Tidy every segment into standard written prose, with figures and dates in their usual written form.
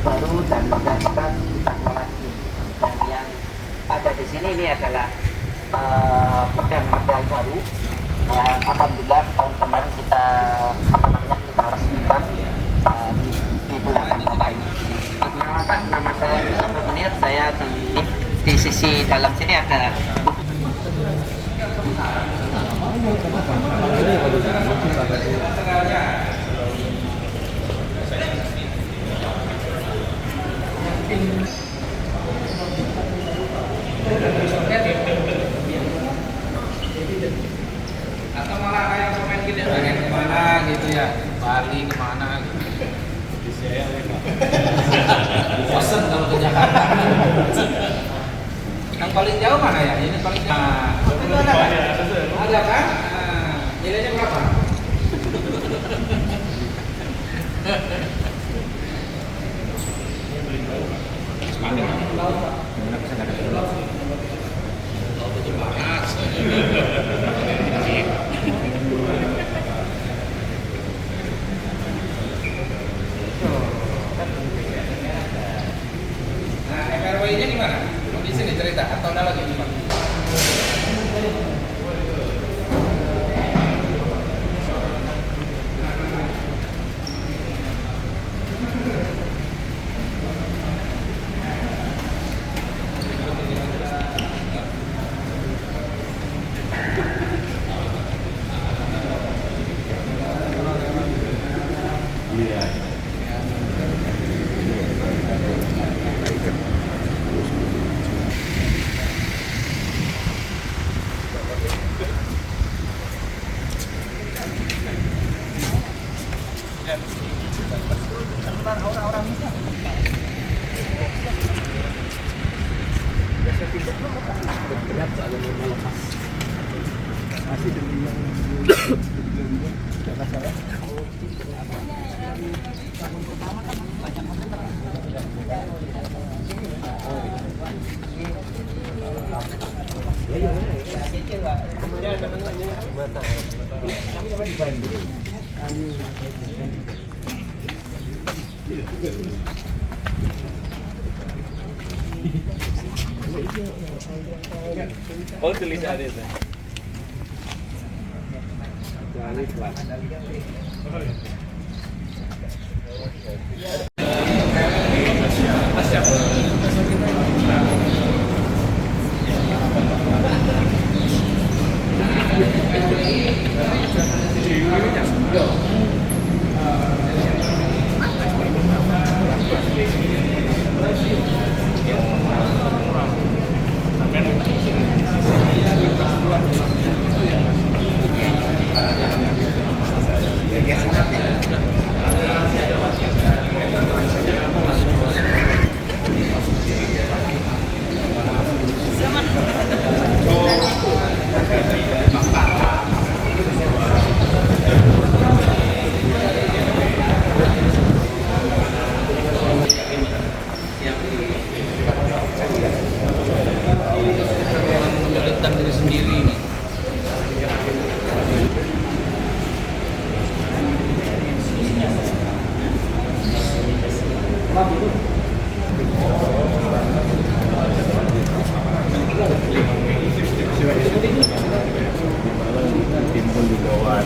baru dan menggantikan teknologi. Dan yang ada di sini ini adalah model baru yang alhamdulillah tahun kemarin kita resmikan di bulan Oktober ini. Perkenalkan, nama saya Yusuf Munir. Saya di sisi dalam sini ada atau malah kayak komen gitu pengen kemana gitu ya, Bali kemana gitu. Bosan kalau ke Jakarta. Yang paling jauh mana ya? Ini paling jauh. Itu ada kan? Ada kan? Nilainya berapa? Nah, FRW-nya gimana? Mau di sini cerita atau ada lagi gimana? Oh, tulisan itu.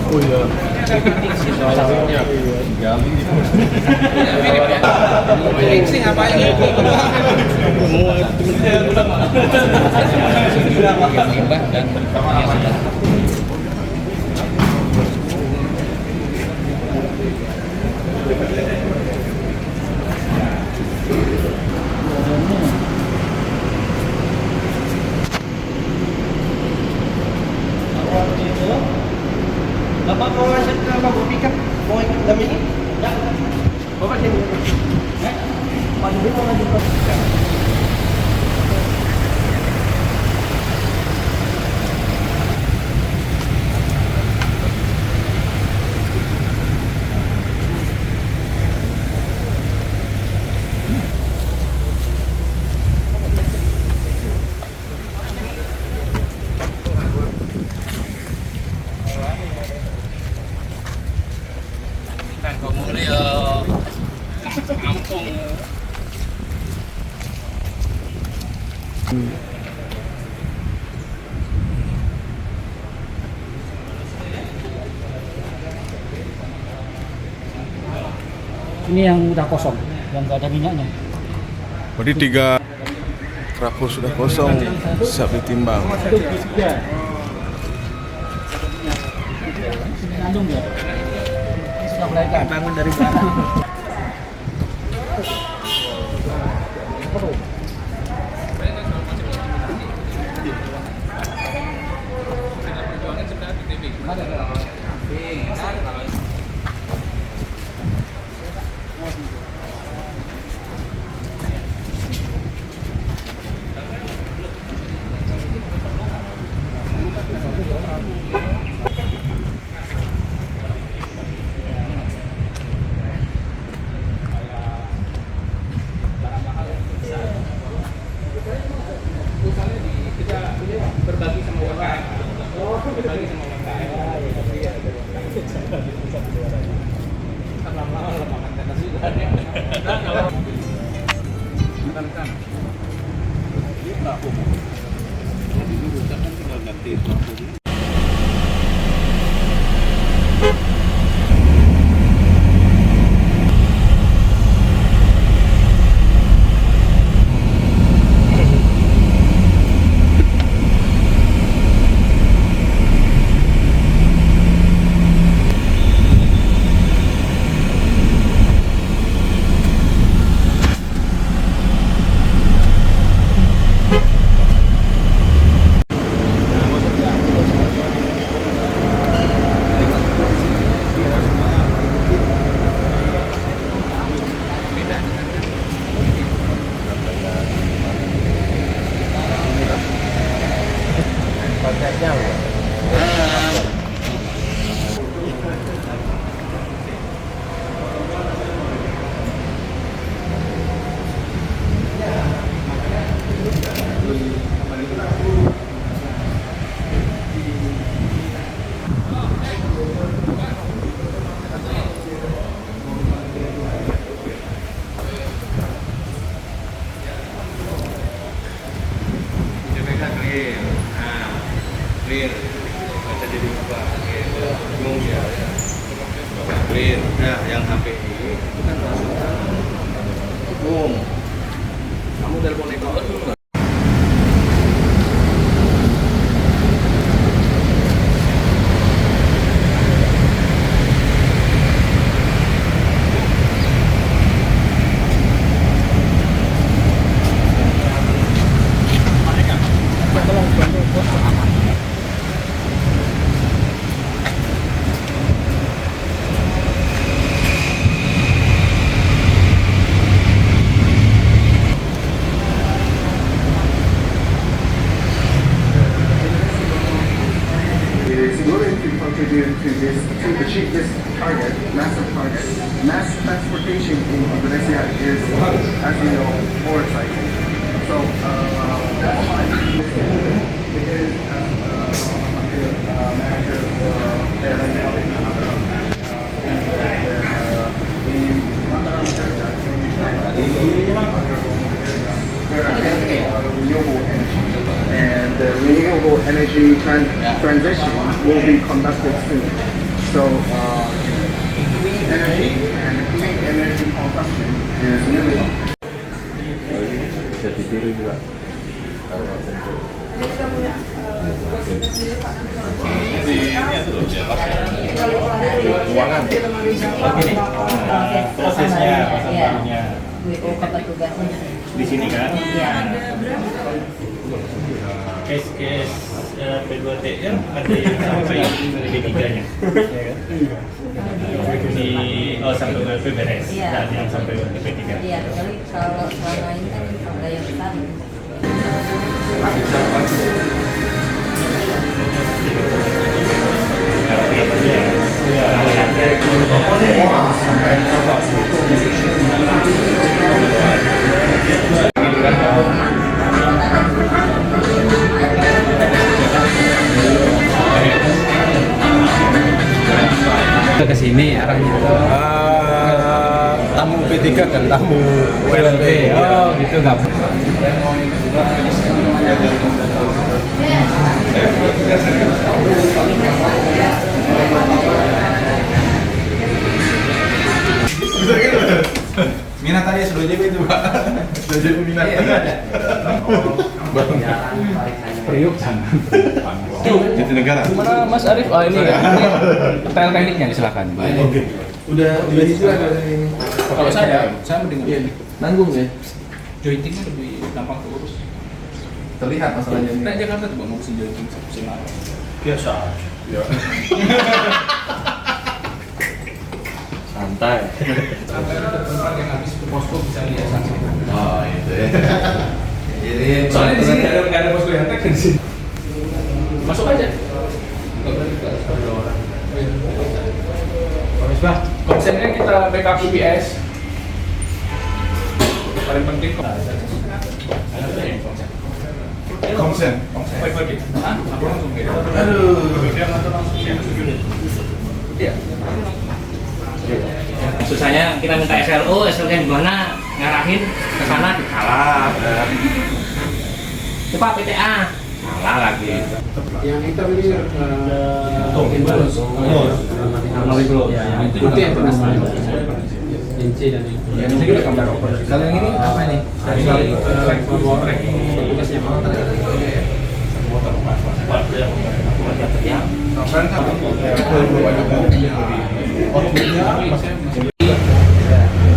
Oh iya. Salahnya gali. Mixing apa ini? Semua Limbah dan Ini yang udah kosong, yang nggak ada minyaknya. Berarti 3 trafo sudah kosong, siap ditimbang. Nandung ya. Ini sudah mulai bangun dari belakang. Clear, baca jadi apa? Bingung ya. Clear. Nah, yang HPI itu kan masukkan umum. Kamu telepon Eko dulu. To achieve this target, massive target, mass transportation in Indonesia is, as you know, more exciting. So that's why it is manager for renewable energy, and the renewable energy transition will be conducted soon. So clean energy and clean energy consumption is really Bisa ditiru juga. Keuangan. Prosesnya, pasangannya. Di sini kan? Iya. Case P2T kan ada yang sampai P3-nya. Di sampai ULP beres, Iya. dan yang sampai P3. Iya, kecuali kalau selama ini kan ada yang besar. Ke sini arahnya. Tamu P3 dan tamu ULP. Oh, gitu enggak. minat tadi sudah jadi itu Pak. Sudah jadi minat. Priuk sana. Jatinegara. Gimana Mas Arif? Oh ini ya. Detail tekniknya silakan. Oke. Udah itu ada ini. Kalau saya mendingan. Iya, nanggung ya. Jointingnya lebih gampang terurus. Terlihat masalahnya ini. Nah, Jakarta juga mau mesin jointing satu Biasa. Ya. Santai. Sampai ada tempat yang habis ke posko bisa lihat sanksi. Oh, itu ya. Jadi Soalnya di sini nggak ada posko yang tag di sini. Masuk aja. Nggak berani ke ada orang. Pak, konsennya kita backup UPS. Paling penting konsen. Baik-baik. Hah? Aku langsung gitu. Aduh. Dia nggak langsung. Iya. Susahnya kita minta SLO, SLO-nya di mana, ngarahin ke sana kalah. Coba PTA, kalah lagi. Yang hitam ini Balus. itu juga yang pernah Inci dan Ini kita gambar over. Kalau yang ini apa nih? tugasnya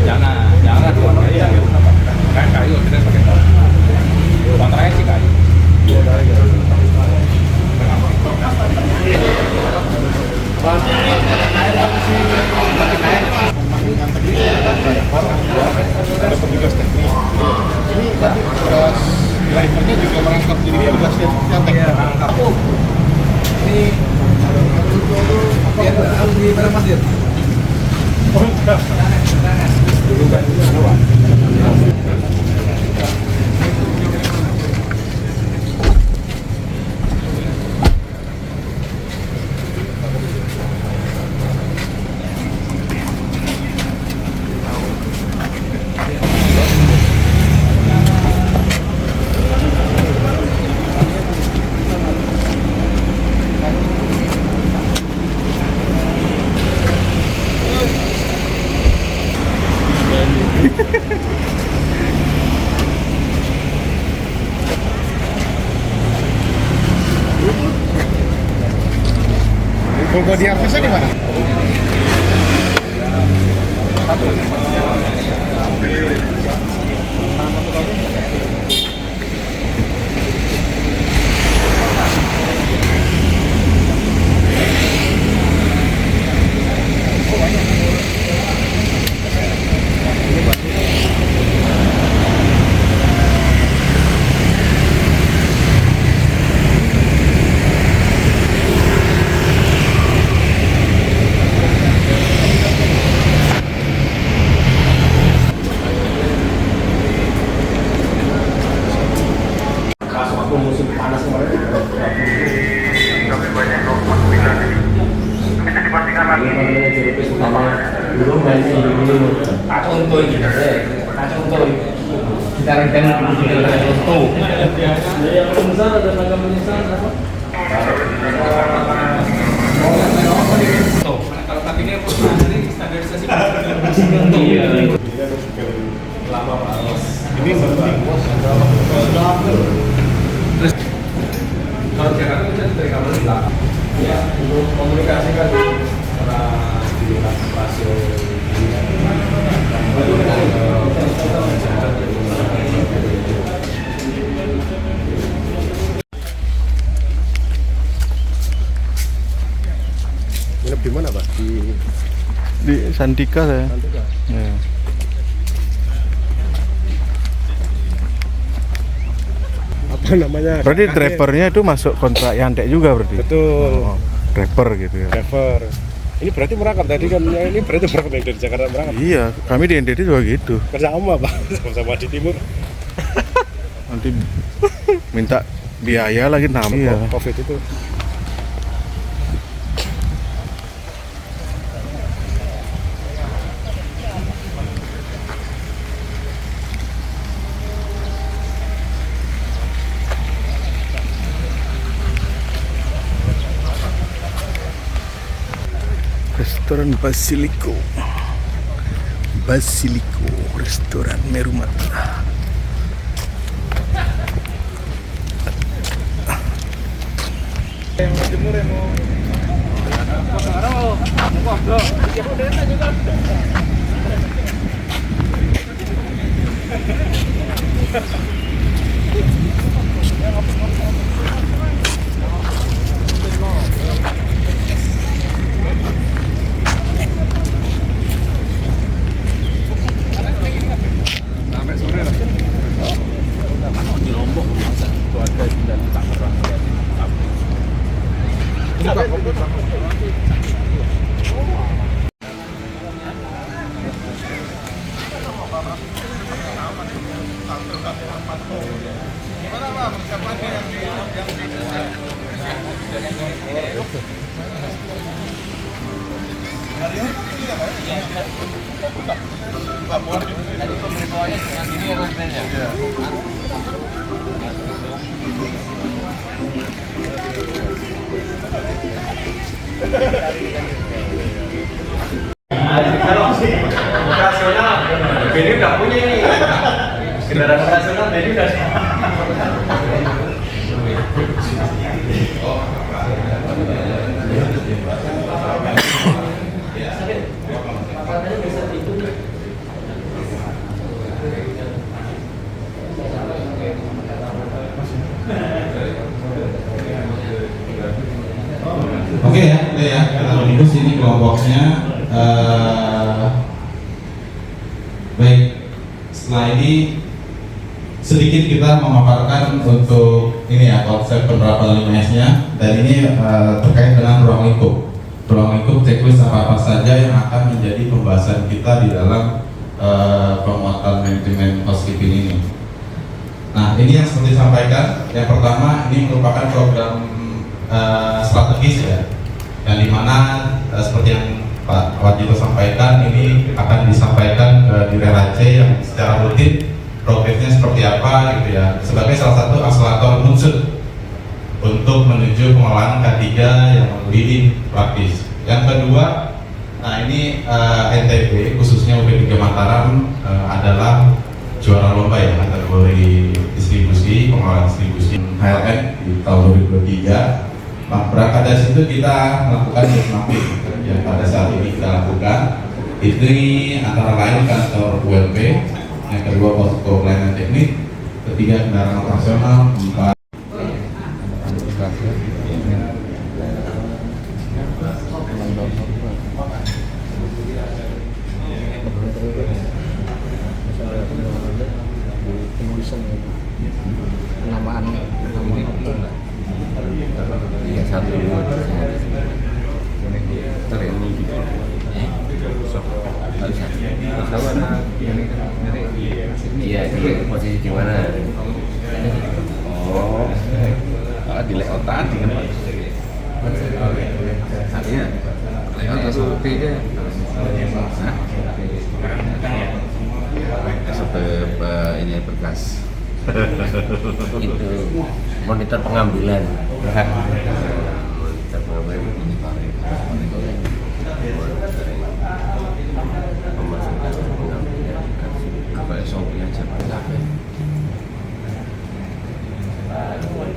Jangan. Kan kayu kita pakai kontraknya sih kayu. Ada petugas teknis. Ini tadi petugas drivernya juga merangkap, jadi dia tugas yang teknis. Ini apa harus di mana Mas Dir? Logo di harvestnya di mana? Kalau pakai standarisasi. Ini penting. Terus kalau Jakarta kita dari kamar di belakang. Ya, untuk komunikasi kan karena di rasio Antika saya. Ya. Apa namanya? Berarti drivernya itu masuk kontrak Yantek juga berarti? Betul. Oh, driver gitu ya. Driver. Ini berarti merangkap tadi kan, ya ini berarti berangkap dari Jakarta merangkap. Iya, kami di NTT juga gitu. Kerjasama Pak, sama-sama di timur. Nanti minta biaya lagi nambah. Iya. Covid itu. Restoran Basilico, restoran Merumata. Operasional, Benny udah punya ini. Kendaraan operasional Benny udah. Oke ya, udah ya, kita menunggu sini kelompoknya. Baik, setelah ini sedikit kita memaparkan untuk ini ya konsep penerapan 5S-nya, dan ini terkait dengan ruang lingkup checklist apa saja yang akan menjadi pembahasan kita di dalam penguatan manajemen housekeeping ini. Nah, ini yang seperti disampaikan, yang pertama ini merupakan program strategis ya, yang dimana seperti yang Pak Wajito sampaikan, ini akan disampaikan ke Direktorat C yang secara rutin progresnya seperti apa gitu ya, sebagai salah satu akselerator muncul untuk menuju pengelolaan K3 yang leading praktis. Yang kedua, nah ini NTB khususnya UP3 Mataram adalah juara lomba ya kategori distribusi, pengelolaan distribusi HLM di tahun 2023. Nah, berangkat dari situ kita melakukan benchmarking yang pada saat ini kita lakukan. Ini antara lain kantor ULP, yang kedua posko pelayanan teknik, ketiga kendaraan operasional, empat penamaan iya satu iya itu posisi di mana? Oh, di layout tadi kan Pak. Artinya layout atau UP-nya? Ini berkas. Itu monitor pengambilan. Monitor pengambilan monitoring. Pemasukan pengambilan. Apa SOP yang siapa dapat?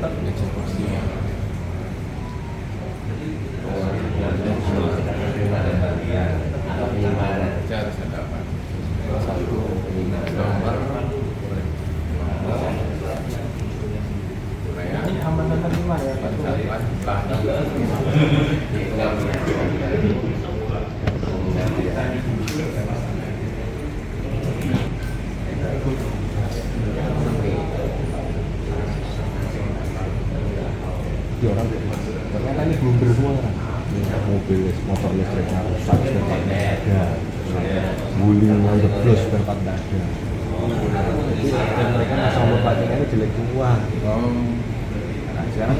Ngecek kursinya. Harus ada apa? Satu nomor. Ini hambatan kelima ya Pak. mobil motor listriknya rusak spare part nggak ada, guling jeblos spare part nggak ada. Dan mereka asal batiknya jelek semua. Nah sekarang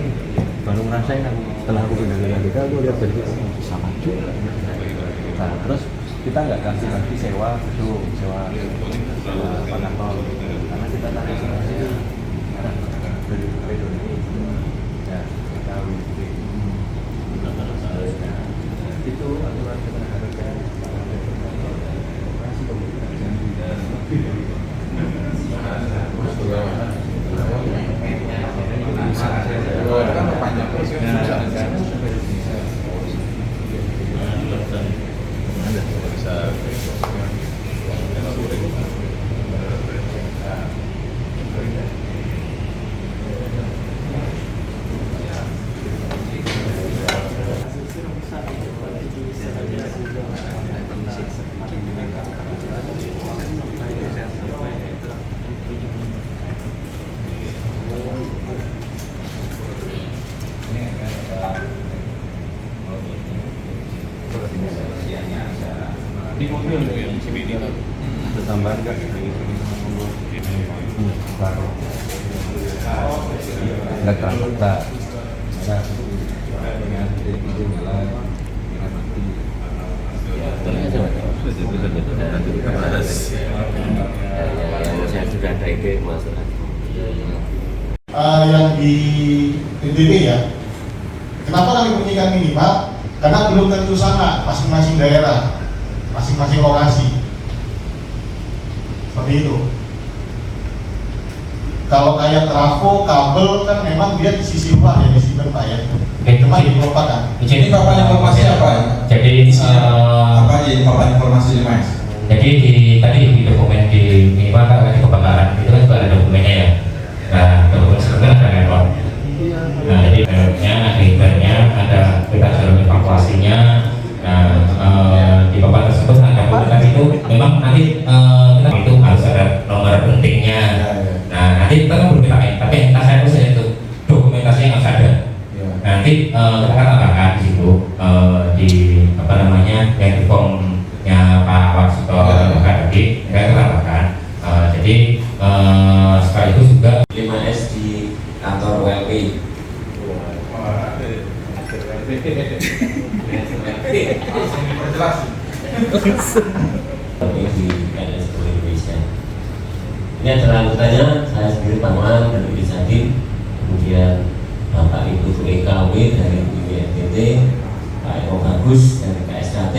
baru ngerasain aku setelah aku pindah ke GBK, aku lihat dari itu bisa maju. Nah terus kita nggak kasih lagi sewa gedung, sewa kantor, karena kita tarik sendiri dari Pedro ini. Ya, kita itu aturan ketenagakerjaan. Di mobil ada tambahan nggak? Baru nggak terangkat yang di NTB ya. Kenapa kami bunyikan minimal? Karena belum tentu sama masing-masing daerah, masing-masing lokasi. Seperti itu. Kalau kayak trafo, kabel kan memang dia di sisi luar ya, di sisi Pak ya. Cuma dilupakan. Jadi papan informasi apa ya? Jadi apa aja papan informasi Mas? Jadi tadi di dokumen di minimal kan di kebakaran itu kan juga ada dokumennya ya. Nah dokumen sebenarnya ada network. Nah jadi networknya, ada ibarnya, ada peta jalur evakuasinya. Nah di papan tersebut ada dokumen itu memang nanti kita itu harus ada nomor pentingnya. Nah nanti kita kan belum kita tapi yang kita saya tulis itu dokumentasi yang harus ada. Nanti kita akan tambahkan di situ di apa namanya yang di formnya Pak Warsito tadi kita tambahkan. Jadi sekaligus juga 5S di kantor WLP. Di LS Indonesia. Ini adalah anggotanya, saya sendiri Paman dari Bisadin, kemudian Bapak Ibu EKW dari BNPT, Pak Eko Bagus dari KSKT,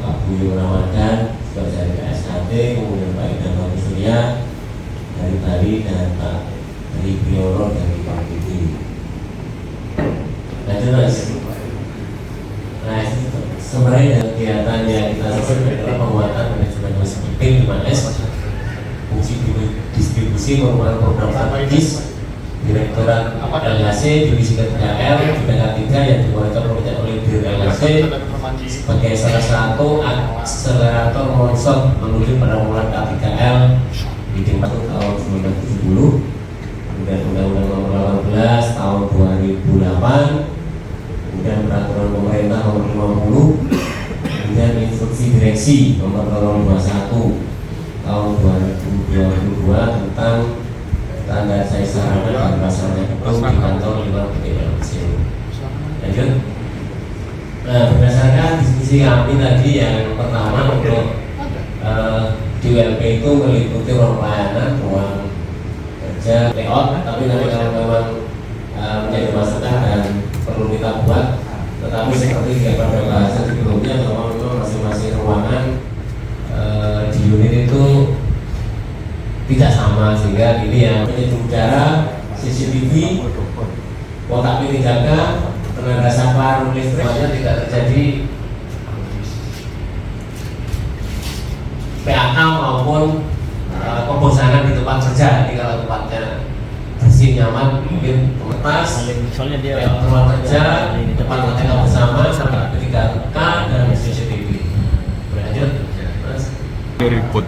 Pak Buyo Ramadan juga dari KSKT, kemudian Pak Ida Bagus Surya dari Bali dan Pak Tri Bioro dari BNPT. Nah terus, nah sebenarnya kegiatannya kita sesuai adalah pembuatan manajemen hospital 5S, fungsi distribusi merupakan program strategis Direktorat LHC Divisi K3L di PK3 yang dimonitor oleh Dir LHC sebagai salah satu akselerator monster menuju pada mulai K3L di tahun 1970, kemudian Undang-Undang Nomor 18 tahun 2008, kemudian Peraturan Pemerintah Nomor 50, kemudian Instruksi Direksi Nomor 21 tahun 2022 tentang standarisasi sarana dan prasarana gedung di kantor lingkungan PDLC. Lanjut. Nah, berdasarkan diskusi kami tadi yang pertama untuk di WLP itu meliputi ruang pelayanan, ruang kerja, layout, tapi nanti kalau memang menjadi masukan dan perlu kita buat, tetapi seperti yang pada bahasan sebelumnya bahwa memang masing-masing ruangan di unit itu tidak sama, sehingga ini yang penyejuk udara, CCTV, kotak P3K, tenaga saklar, listrik, semuanya tidak terjadi PHK maupun kebosanan di tempat kerja. Jadi kalau tempatnya bersih, nyaman, mungkin pemetas, soalnya dia ruang kerja, tempat kerja bersama, P3K dan CCTV. Berlanjut, Mas. Ribut.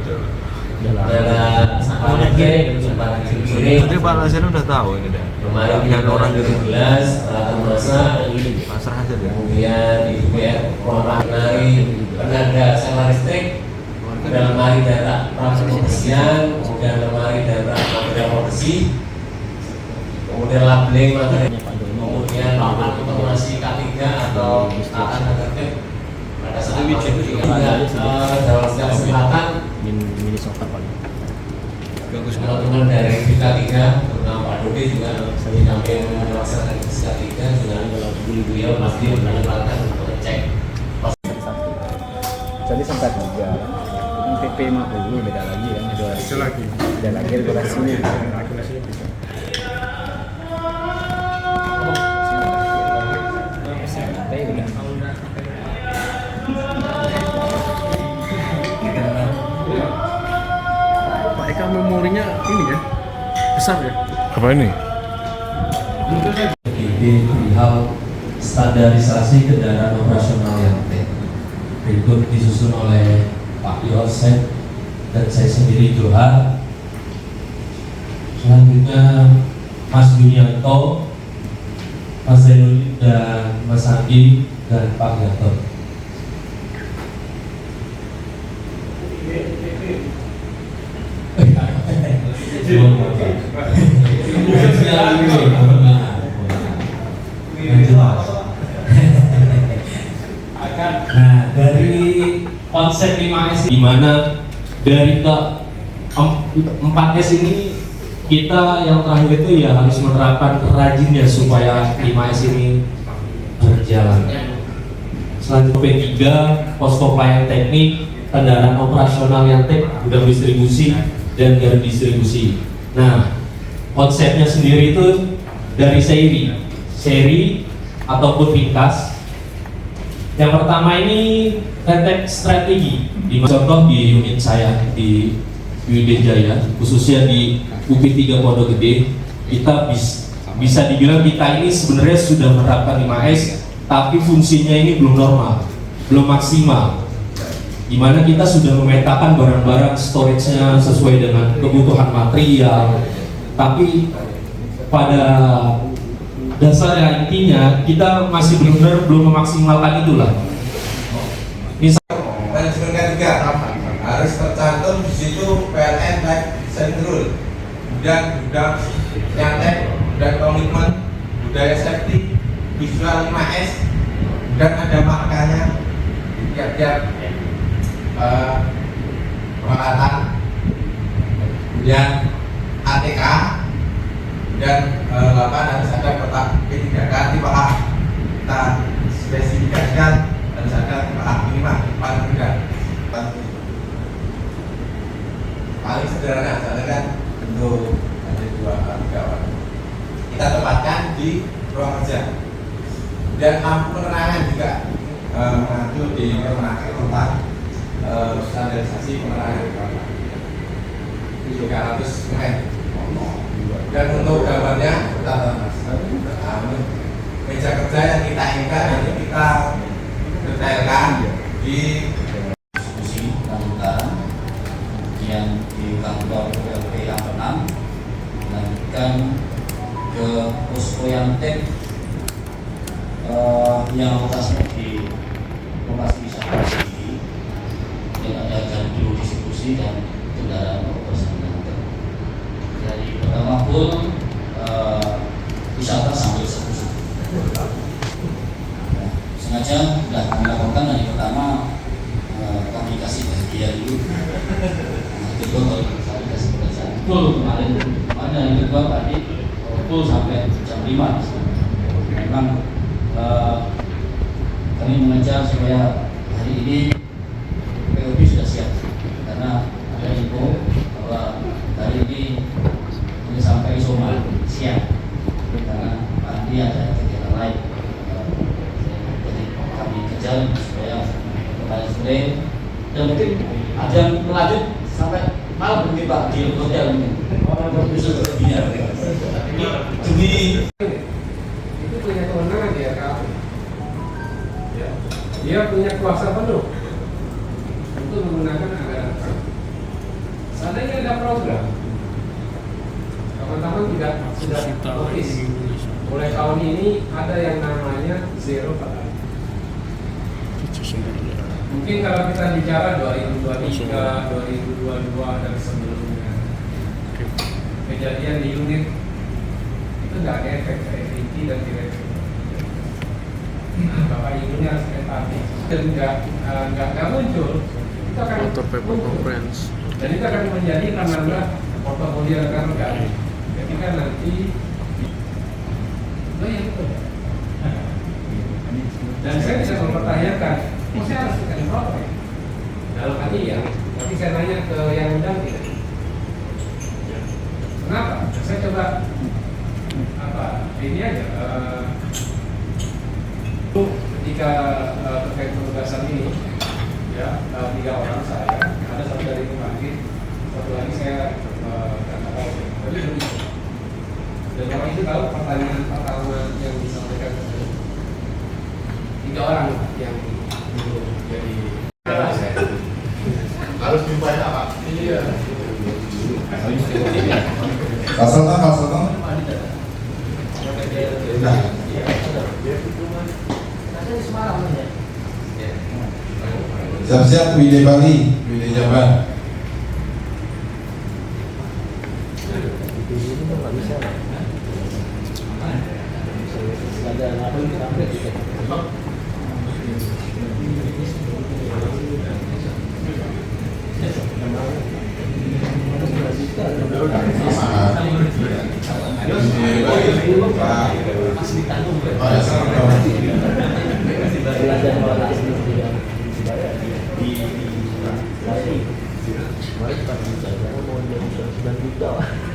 Tenaga sebelah kiri, sebelah kiri. Jadi Pak Lazarus udah tahu ini dah. Lemari kita orang di gelas, peralatan masak, Pasrah aja deh. kemudian itu ya ruang lemari, penaga selang listrik, ada lemari daerah pembersihan, kemudian lemari daerah material pembersih, kemudian labeling material, kemudian papan informasi K3 atau akan tertib pada saat dalam setiap kesempatan. Mini sofa paling. Teman-teman dari K3, terutama Pak Dodi juga di samping melaksanakan K3 juga beliau pasti menempatkan untuk ngecek. Jadi sempat juga. PP 50 beda lagi ya, beda lagi regulasinya. Pak Eka memorinya ini ya besar ya. Apa ini? Ini perihal standarisasi kendaraan operasional yang berikut disusun oleh Pak Yosef dan saya sendiri Johar. Selanjutnya Mas Yunianto, Mas Zainul dan Mas Andi dan Pak Gatot. Nah, dari konsep 5S di mana dari ke 4S ini kita yang terakhir itu ya harus menerapkan rajin ya supaya 5S ini berjalan. Selanjutnya P3 posko pelayanan teknik, kendaraan operasional yang gudang distribusi dan gardu distribusi. Nah, konsepnya sendiri itu dari seri ataupun ringkas. Yang pertama ini retake strategi. Contoh di unit saya di UID Jaya, khususnya di UP3 Pondok Gede, kita bisa dibilang kita ini sebenarnya sudah menerapkan 5S, tapi fungsinya ini belum normal, belum maksimal. Di mana kita sudah memetakan barang-barang storage-nya sesuai dengan kebutuhan material, tapi pada dasarnya intinya kita masih benar-benar belum memaksimalkan itulah. Manajemen K3 harus tercantum di situ PLN Life Design Rule, kemudian gudang nyantek dan komitmen budaya safety, visual 5S, dan ada markanya di tiap-tiap peralatan, kemudian ATK dan 8 harus ada kotak P3K tipe A. Kita spesifikasikan harus ada tipe A minimal paling tidak. Paling sederhana misalnya kan bentuk ada 2 gigawatt. Kita tempatkan di ruang kerja. Dan lampu penerangan juga mengacu di penerangan tentang standarisasi penerangan 300 meter. Dan untuk gambarnya meja kerja yang kita inginkan ini kita detailkan di diskusi Utara, kemudian di kantor PLP yang 6, lanjutkan ke posko yang yang lokasi di lokasi wisata sendiri, yang ada gardu distribusi dan kendaraan operasional. Dari pertama pun wisata sambil eksekusi. Sengaja sudah kami lakukan dari pertama kami kasih bahagia dulu. Kedua kami kasih pekerjaan. Betul kemarin hari kedua tadi betul sampai jam 5. Memang kami mengejar supaya hari ini POB sudah siap karena ada info bahwa hari ini sampai Soma siap karena nanti ada kegiatan lain. Jadi kami kejar supaya pada sore dan mungkin ada yang melanjut sampai malam mungkin Pak di hotel mungkin orang bisa berbicara demi itu punya kewenangan di RKAP. Dia punya kuasa penuh untuk menggunakan anggaran. Seandainya ada program teman-teman tidak sudah notice. Mulai tahun ini ada yang namanya zero fatality. Mungkin kalau kita bicara 2023, 2022 dan sebelumnya, kejadian di unit itu nggak ada efek FVT dan direct. Bapak ibunya harus empati dan nggak muncul. Itu akan muncul. Dan itu akan menjadi karena portofolio rekan-rekan ketika nanti dan saya bisa mempertanyakan, saya harus kita merokok dalam hati ya. Tapi saya nanya ke yang undang tidak. Kenapa? Saya coba ini aja. Ketika terkait penugasan ini, ya 3 orang saya, ada satu dari pembangkit, satu lagi saya katakan, tapi lebih. Dan orang itu tahu pertanyaan pertama yang disampaikan 3 orang yang belum jadi. Harus dibayar Pak. Iya. Kasih. Siap-siap Wide Bali, Wide Jabar.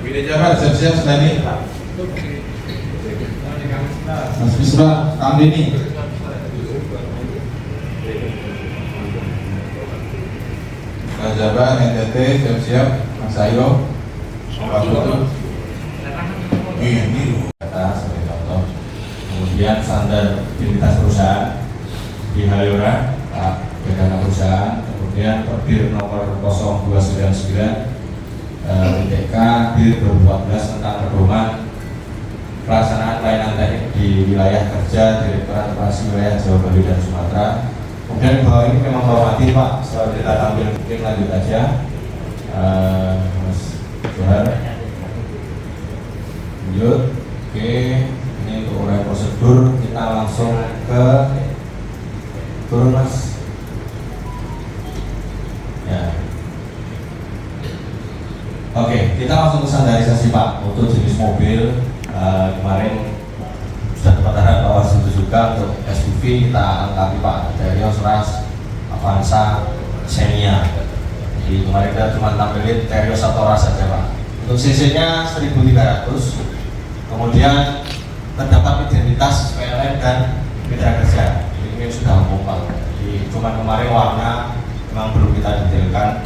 Wide Jabar, siap-siap Sudani. Mas Misbah, kami ini. Mas Jabar, NTT, siap-siap. Mas Ayo, Pak Putu. Ini kata sebagai contoh. Kemudian standar identitas perusahaan di Hayora, Pak Perdana Perusahaan. Kemudian Perbir nomor 0299 UTK BIR 2014 tentang pedoman pelaksanaan layanan teknik di wilayah kerja Direktorat Operasi Wilayah Jawa Bali dan Sumatera. Kemudian di bawah ini memang hormati Pak, setelah kita tampil mungkin lanjut aja. Mas Johar lanjut. Oke, ini untuk uraian prosedur, kita langsung ke turun Mas ya. Oke, kita langsung ke standarisasi Pak. Untuk jenis mobil kemarin sudah dapat harap bahwa juga untuk SUV kita angkapi Pak, Terios, Ras, Avanza, Xenia. Jadi kemarin kita cuma tampilin Terios atau Ras saja Pak. Untuk CC-nya 1300. Kemudian terdapat identitas PLN dan mitra kerja. Ini sudah umum Pak. Jadi cuma kemarin warna memang belum kita detailkan.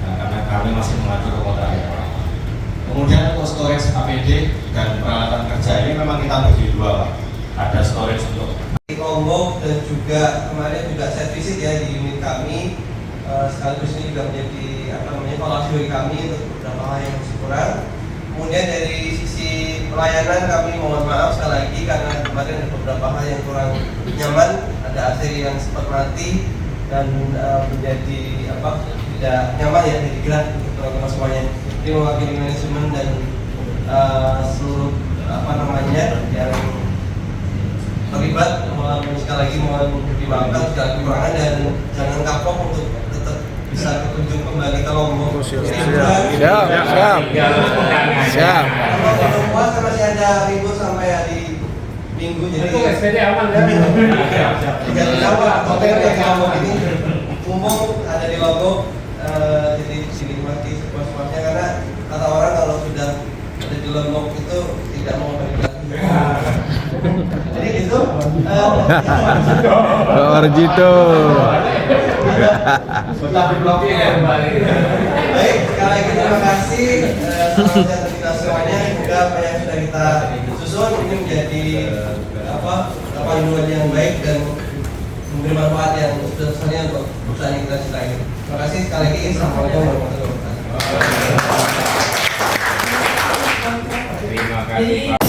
Karena kami masih mengatur ke kontrak. Kemudian untuk storage APD dan peralatan kerja ini memang kita bagi 2 Pak. Ada storage untuk Lombok dan juga kemarin juga saya visit ya di unit kami, sekaligus ini juga menjadi evaluasi bagi kami untuk beberapa hal yang masih kurang. Kemudian dari sisi pelayanan kami mohon maaf sekali lagi karena kemarin ada beberapa hal yang kurang nyaman, ada AC yang sempat mati dan menjadi tidak nyaman ya, jadi gerak untuk teman-teman semuanya. Ini mewakili manajemen dan seluruh yang terlibat. Sekali lagi mohon dimaafkan segala kekurangan dan jangan kapok untuk tetap bisa berkunjung kembali ke Lombok. Siap. Kalau puasa masih ada minggu sampai hari Minggu, jadi SPD aman ya. Tiga Jawa, hotel yang Lombok ini mumpung ada di Lombok, jadi dinikmati sepuas-puasnya karena kata orang kalau sudah ada di Lombok itu tidak mau balik lagi. Jadi gitu. Warjito. Baik, sekali lagi terima kasih. Salam sehat kita semuanya. Semoga apa yang sudah kita susun ini menjadi panduan yang baik dan memberi manfaat yang sebesar-besarnya untuk perusahaan yang kita cintai. Terima kasih sekali lagi. Assalamualaikum warahmatullahi wabarakatuh. kasih.